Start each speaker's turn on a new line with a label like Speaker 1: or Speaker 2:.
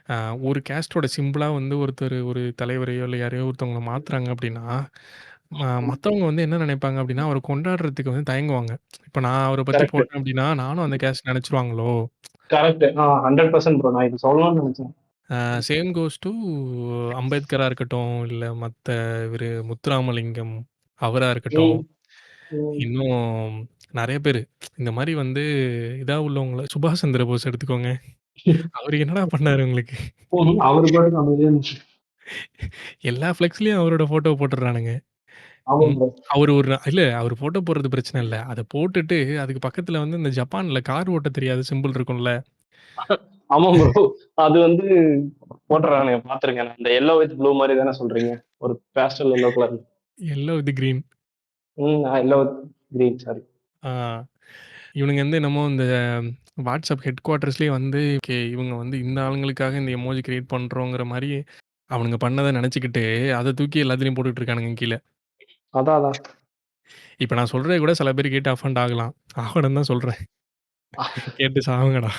Speaker 1: அ ஒரு கேஸ்ட்டோட சிம்பிளா வந்து ஒருத்தர் ஒரு தலைவரையோ, இல்ல யாரையோ ஒருத்தவங்கள மாத்துறாங்க அப்டின்னா, மத்தவங்க வந்து என்ன நெனைப்பாங்க அப்டின்னா, அவர கொண்டாடுறதுக்கு வந்து தயங்குவாங்க. இப்ப நான் அவர பத்தி
Speaker 2: கரெக்ட்.
Speaker 1: போட்டேன் அப்டின்னா, நானும் அந்த கேஸ்ட் நெனச்சுருவாங்களோ?
Speaker 2: கரெக்ட். 100% ப்ரோ. நான் இது சொல்லணும்னு நெனச்சேன்.
Speaker 1: சேம் கோஸ் டூ அம்பேத்கரா இருக்கட்டும், இல்ல மத்த இவரு முத்துராமலிங்கம் அவரா இருக்கட்டும்,
Speaker 2: ம். ம்.
Speaker 1: இன்னும் நெறைய பேரு. இந்த மாரி வந்து இதா உள்ளவங்கள சுபாஷ் சந்திர போஸ் எடுத்துக்கோங்க. அவரு என்னடா பண்ணாரு உங்களுக்கு?
Speaker 2: அவரு பாட்டுக்கு அமைதியா இருந்துச்சு.
Speaker 1: எல்லா ஃப்ளெக்ஸ்லயும் அவரோட ஃபோட்டோ போட்டுர்றானுங்க.
Speaker 2: ஆமா
Speaker 1: ம்.
Speaker 2: ப்ரோ.
Speaker 1: அவரு ஒரு இல்ல அவரு ஃபோட்டோ போடுறது பிரச்சனை இல்ல. அத போட்டுட்டு அதுக்கு பக்கத்துல வந்து இந்த ஜப்பான்ல கார் ஓட்ட தெரியாத சிம்பிள் இருக்கும்ல.
Speaker 2: ஆமா ப்ரோ. அது வந்து போட்டுறானுங்க பார்த்துருக்கேன் நான். இந்த எல்லோ வித் ப்ளூ மாரி தானே சொல்றீங்க? ஒரு pastel yellow colour.
Speaker 1: Yellow with green.
Speaker 2: Yellow with green sari.
Speaker 1: ஆ. இவனுங்க வந்து என்னமோ இந்த WhatsApp ஹெட் குவார்ட்டர்ஸ்லயே வந்து ஓகே இவங்க வந்து இந்த ஆளுங்களுக்காக இந்த எமோஜி கிரியேட் பண்றோங்கிற மாரி அவனுங்க பண்ணத நெனச்சுக்கிட்டு, அத தூக்கி எல்லாத்துலயும் போட்டுட்டு இருக்கானுங்க கீழ.
Speaker 2: அதான், அதான்.
Speaker 1: இப்ப நான் சொல்றது கூட சில பேர் கேட்டு அஃபண்ட் ஆகலாம். ஆகணும்னு தான் சொல்றேன். கேட்டு சாவுங்கடா.